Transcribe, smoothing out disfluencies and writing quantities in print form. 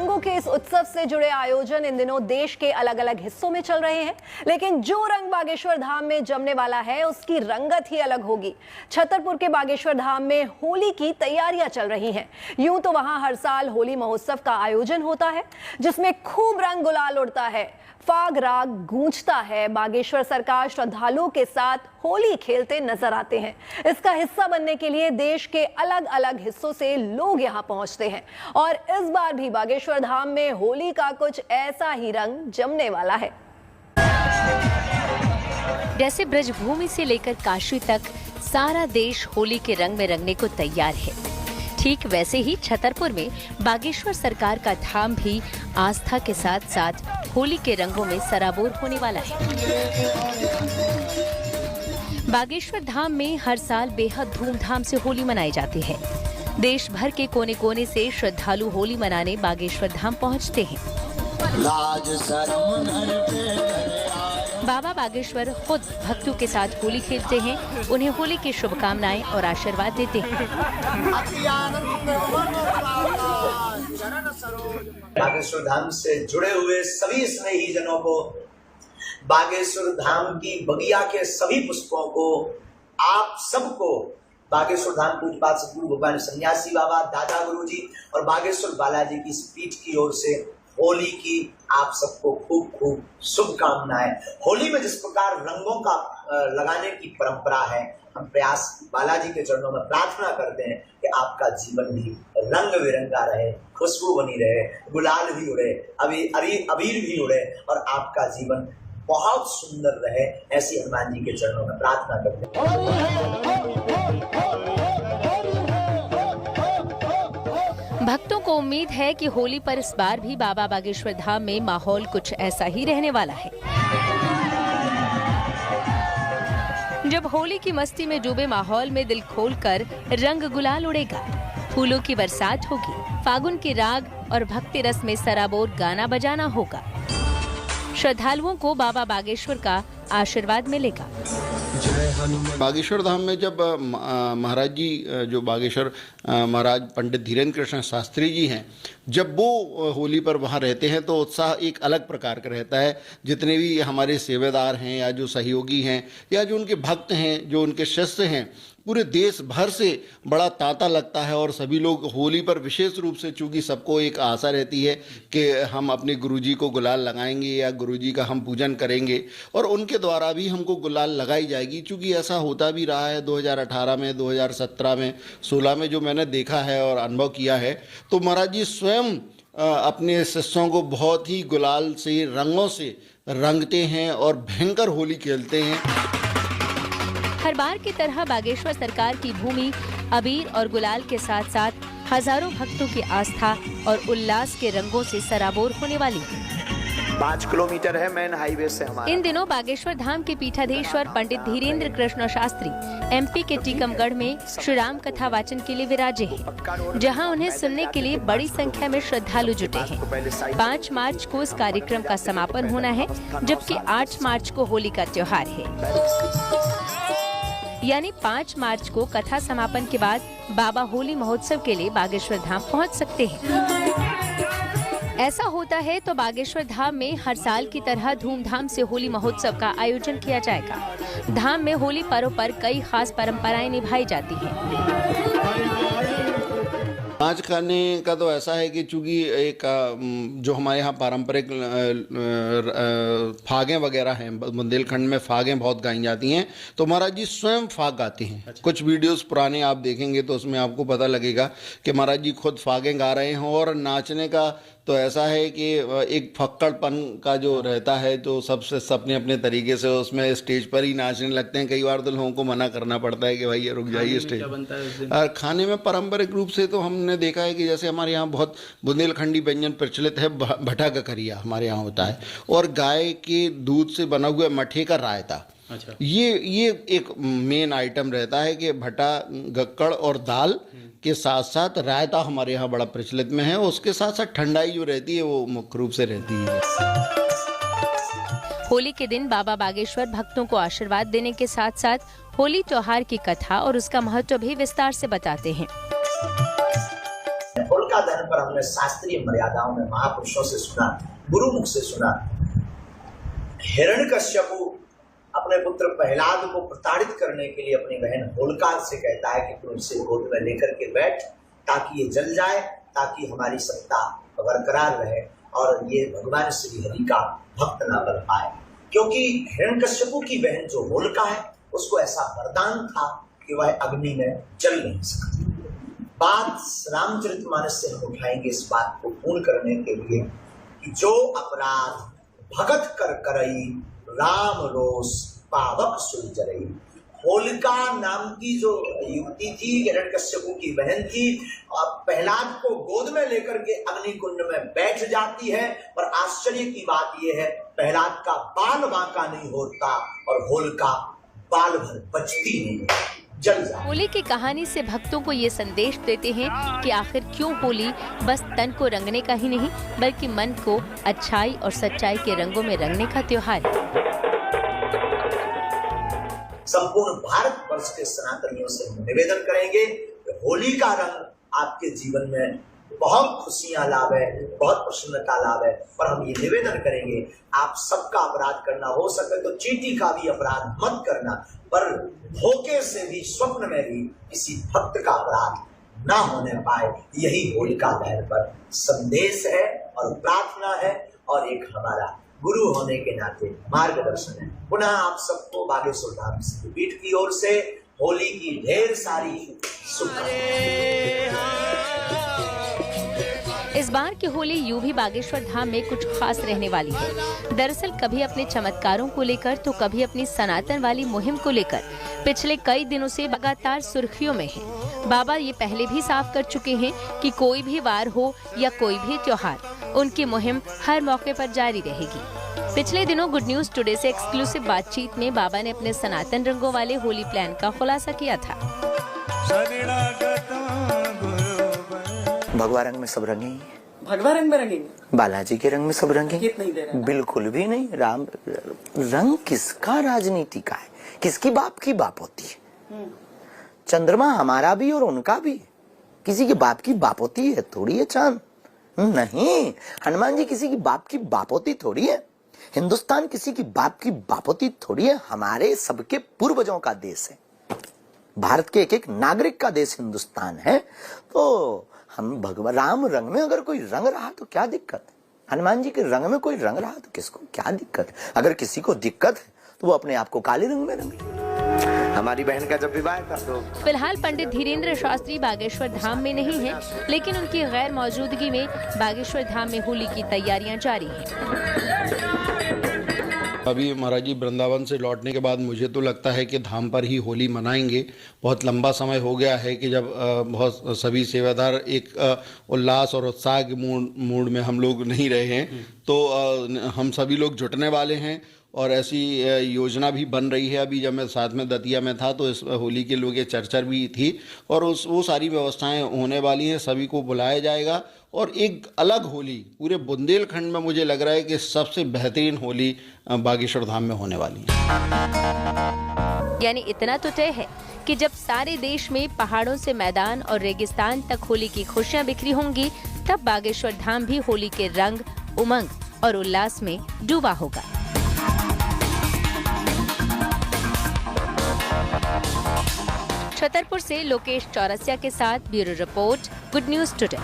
रंगों के इस उत्सव से जुड़े आयोजन इन दिनों देश के अलग अलग हिस्सों में चल रहे हैं, लेकिन जो रंग बागेश्वर धाम में जमने वाला है उसकी रंगत ही अलग होगी। छतरपुर के बागेश्वर धाम में होली की तैयारियां चल रही हैं। यूं तो वहां हर साल होली महोत्सव का आयोजन होता है, जिसमें खूब रंग गुलाल उड़ता है, फाग राग गूंजता है। बागेश्वर सरकार श्रद्धालुओं के साथ होली खेलते नजर आते हैं। इसका हिस्सा बनने के लिए देश के अलग अलग हिस्सों से लोग यहां पहुंचते हैं और इस बार भी बागेश्वर धाम में होली का कुछ ऐसा ही रंग जमने वाला है। जैसे ब्रजभूमि से लेकर काशी तक सारा देश होली के रंग में रंगने को तैयार है, ठीक वैसे ही छतरपुर में बागेश्वर सरकार का धाम भी आस्था के साथ साथ होली के रंगों में सराबोर होने वाला है। बागेश्वर धाम में हर साल बेहद धूमधाम से होली मनाई जाती है। देश भर के कोने कोने से श्रद्धालु होली मनाने बागेश्वर धाम पहुंचते हैं। बाबा बागेश्वर खुद भक्तों के साथ होली खेलते हैं, उन्हें होली की शुभकामनाएं और आशीर्वाद देते हैं। बागेश्वर धाम से जुड़े हुए सभी स्नेही जनों को, बागेश्वर धाम की बगिया के सभी पुष्पों को, आप सबको बागेश्वर धाम पूज्यपाद सद्गुरु भगवान सन्यासी बाबा, दादा गुरुजी और बागेश्वर बालाजी की इस पीठ की ओर से होली की आप सबको खूब खूब शुभकामनाएं। होली में जिस प्रकार रंगों का लगाने की परंपरा है, हम प्रयास बालाजी के चरणों में प्रार्थना करते हैं कि आपका जीवन भी रंग बिरंगा रहे, खुशबू बनी रहे, गुलाल भी उड़े, अबीर भी उड़े और आपका जीवन बहुत सुंदर रहे। ऐसी हनुमान जी के चरणों में प्रार्थना करते हैं। भक्तों को उम्मीद है कि होली पर इस बार भी बाबा बागेश्वर धाम में माहौल कुछ ऐसा ही रहने वाला है। जब होली की मस्ती में डूबे माहौल में दिल खोलकर रंग गुलाल उड़ेगा, फूलों की बरसात होगी, फागुन के राग और भक्ति रस में सराबोर गाना बजाना होगा। श्रद्धालुओं को बाबा बागेश्वर का आशीर्वाद मिलेगा। बागेश्वर धाम में जब महाराज जी, जो बागेश्वर महाराज पंडित धीरेन्द्र कृष्ण शास्त्री जी हैं, जब वो होली पर वहाँ रहते हैं तो उत्साह एक अलग प्रकार का रहता है। जितने भी हमारे सेवेदार हैं या जो सहयोगी हैं या जो उनके भक्त हैं, जो उनके शिष्य हैं, पूरे देश भर से बड़ा तांता लगता है और सभी लोग होली पर विशेष रूप से, चूँकि सबको एक आशा रहती है कि हम अपने गुरुजी को गुलाल लगाएंगे या गुरुजी का हम पूजन करेंगे और उनके द्वारा भी हमको गुलाल लगाई जाएगी। चूँकि ऐसा होता भी रहा है 2018 में, 2017 में, 16 में जो मैंने देखा है और अनुभव किया है, तो महाराज जी स्वयं अपने शिष्यों को बहुत ही गुलाल से, रंगों से रंगते हैं और भयंकर होली खेलते हैं। हर बार की तरह बागेश्वर सरकार की भूमि अबीर और गुलाल के साथ साथ हजारों भक्तों की आस्था और उल्लास के रंगों से सराबोर होने वाली है। 5 किलोमीटर है मेन हाईवे से हमारा। इन दिनों बागेश्वर धाम के पीठाधीश्वर पंडित धीरेन्द्र कृष्ण शास्त्री MP के टीकमगढ़ में श्री राम कथा वाचन के लिए विराजे हैं, जहां उन्हें सुनने के लिए बड़ी संख्या में श्रद्धालु जुटे हैं। 5 मार्च को इस कार्यक्रम का समापन होना है, जबकि 8 मार्च को होली का त्योहार है। यानी 5 मार्च को कथा समापन के बाद बाबा होली महोत्सव के लिए बागेश्वर धाम पहुंच सकते हैं। ऐसा होता है तो बागेश्वर धाम में हर साल की तरह धूमधाम से होली महोत्सव का आयोजन किया जाएगा। धाम में होली पर्व पर कई खास परंपराएं निभाई जाती हैं। नाच खाने का तो ऐसा है कि चूँकि एक जो हमारे यहाँ पारंपरिक फागें वगैरह हैं, बुंदेलखंड में फागें बहुत गाई जाती हैं, तो महाराज जी स्वयं फाग गाते हैं। अच्छा। कुछ वीडियोस पुराने आप देखेंगे तो उसमें आपको पता लगेगा कि महाराज जी खुद फागें गा रहे हैं। और नाचने का तो ऐसा है कि एक फक्कड़पन का जो रहता है, तो सबसे अपने अपने तरीके से उसमें स्टेज पर ही नाचने लगते हैं। कई बार तो लोगों को मना करना पड़ता है कि भाई ये रुक जाइए स्टेज। और खाने में पारंपरिक रूप से तो हमने देखा है कि जैसे हमारे यहाँ बहुत बुंदेलखंडी व्यंजन प्रचलित है। भट्टा ककरिया हमारे यहाँ होता है और गाय के दूध से बना हुआ मठे का रायता। अच्छा। ये एक मेन आइटम रहता है कि भट्टा, गक्कड़ और दाल के साथ साथ रायता हमारे यहाँ बड़ा प्रचलित में है। उसके साथ साथ ठंडाई जो रहती है वो मुख्य रूप से रहती है। होली के दिन बाबा बागेश्वर भक्तों को आशीर्वाद देने के साथ साथ होली त्योहार की कथा और उसका महत्व भी विस्तार से बताते हैं। होलिका दहन पर हमने शास्त्रीय मर्यादाओं में महापुरुषों से सुना, गुरुमुख से सुना, हिरण्यकश्यपु अपने पुत्र प्रहलाद को प्रताड़ित करने के लिए अपनी बहन होलिका से कहता है कि तुम इसे गोद में लेकर के बैठ ताकि ये जल जाए, ताकि हमारी सत्ता बरकरार रहे और ये भगवान श्री हरि का भक्त ना बन पाए। क्योंकि हिरण्यकश्यपु की बहन जो होलिका है उसको ऐसा वरदान था कि वह अग्नि में जल नहीं सकती। बात रामचरितमानस से हम उठाएंगे इस बात को पूर्ण करने के लिए कि जो अपराध भगत कर करई राम रोष पावक सुन जरई। होलिका नाम की जो युवती थी, हिरण्यकश्यपु की बहन थी, प्रहलाद को गोद में लेकर के अग्नि कुंड में बैठ जाती है। पर आश्चर्य की बात यह है, प्रहलाद का बाल बांका नहीं होता और होलिका बाल भर बचती नहीं, जल जाती। होली की कहानी से भक्तों को ये संदेश देते हैं कि आखिर क्यों होली बस तन को रंगने का ही नहीं बल्कि मन को अच्छाई और सच्चाई के रंगों में रंगने का त्योहार है। संपूर्ण भारत वर्ष के सनातनियों से हम निवेदन करेंगे कि होली का रंग आपके जीवन में बहुत खुशियां लावे, बहुत प्रसन्नता लावे। पर हम ये निवेदन करेंगे, आप सबका अपराध करना हो सके तो चींटी का भी अपराध मत करना, पर धोखे से भी स्वप्न में भी किसी भक्त का अपराध ना होने पाए, यही होलिका दहन पर संदेश है और प्रार्थना है और एक हमारा गुरु होने के नाते मार्गदर्शन है। पुनः आप सबको बागेश्वर धाम पीठ की ओर से होली की ढेर सारी शुभकामनाएं। इस बार की होली यूं भी बागेश्वर धाम में कुछ खास रहने वाली है। दरअसल कभी अपने चमत्कारों को लेकर तो कभी अपनी सनातन वाली मुहिम को लेकर पिछले कई दिनों से लगातार सुर्खियों में है। बाबा ये पहले भी साफ कर चुके हैं कि कोई भी वार हो या कोई भी त्योहार, उनकी मुहिम हर मौके पर जारी रहेगी। पिछले दिनों गुड न्यूज टुडे से एक्सक्लूसिव बातचीत में बाबा ने अपने सनातन रंगों वाले होली प्लान का खुलासा किया था। भगवा रंग में सब रंगेंगे, भगवा रंग में रंगेंगे, बालाजी के रंग में सब रंगेंगे। गीत नहीं दे रहे, बिल्कुल भी नहीं। राम रंग किसका राजनीति का है, किसकी बाप की बाप होती है। चंद्रमा हमारा भी और उनका भी, किसी के बाप की बाप होती है थोड़ी है चांद। नहीं, हनुमान जी किसी की बाप की बाप होती थोड़ी है, हिंदुस्तान किसी की बाप की बाप होती थोड़ी है। हमारे सबके पूर्वजों का देश है, भारत के एक एक नागरिक का देश हिंदुस्तान है। तो हम भगवान राम रंग में अगर कोई रंग रहा तो क्या दिक्कत है, हनुमान जी के रंग में कोई रंग रहा तो किसको क्या दिक्कत है। अगर किसी को दिक्कत है तो वो अपने आप को काले रंग में रंग ले। हमारी बहन का जब विवाह था तो फिलहाल पंडित धीरेन्द्र शास्त्री बागेश्वर धाम में नहीं हैं, लेकिन उनकी गैर मौजूदगी में बागेश्वर धाम में होली की तैयारियां जारी हैं। अभी महाराज जी वृंदावन से लौटने के बाद मुझे तो लगता है कि धाम पर ही होली मनाएंगे। बहुत लंबा समय हो गया है कि जब बहुत सभी सेवादार एक उल्लास और उत्साह के मूड में हम लोग नहीं रहे हैं, तो हम सभी लोग जुटने वाले हैं और ऐसी योजना भी बन रही है। अभी जब मैं साथ में दतिया में था तो इस होली के लोग चर्चा भी थी और वो सारी व्यवस्थाएं होने वाली हैं, सभी को बुलाया जाएगा और एक अलग होली पूरे बुंदेलखंड में मुझे लग रहा है कि सबसे बेहतरीन होली बागेश्वर धाम में होने वाली है। यानी इतना तो तय है कि जब सारे देश में पहाड़ों से मैदान और रेगिस्तान तक होली की खुशियां बिखरी होंगी, तब बागेश्वर धाम भी होली के रंग, उमंग और उल्लास में डूबा होगा। छतरपुर से लोकेश चौरसिया के साथ bureau report, good news today.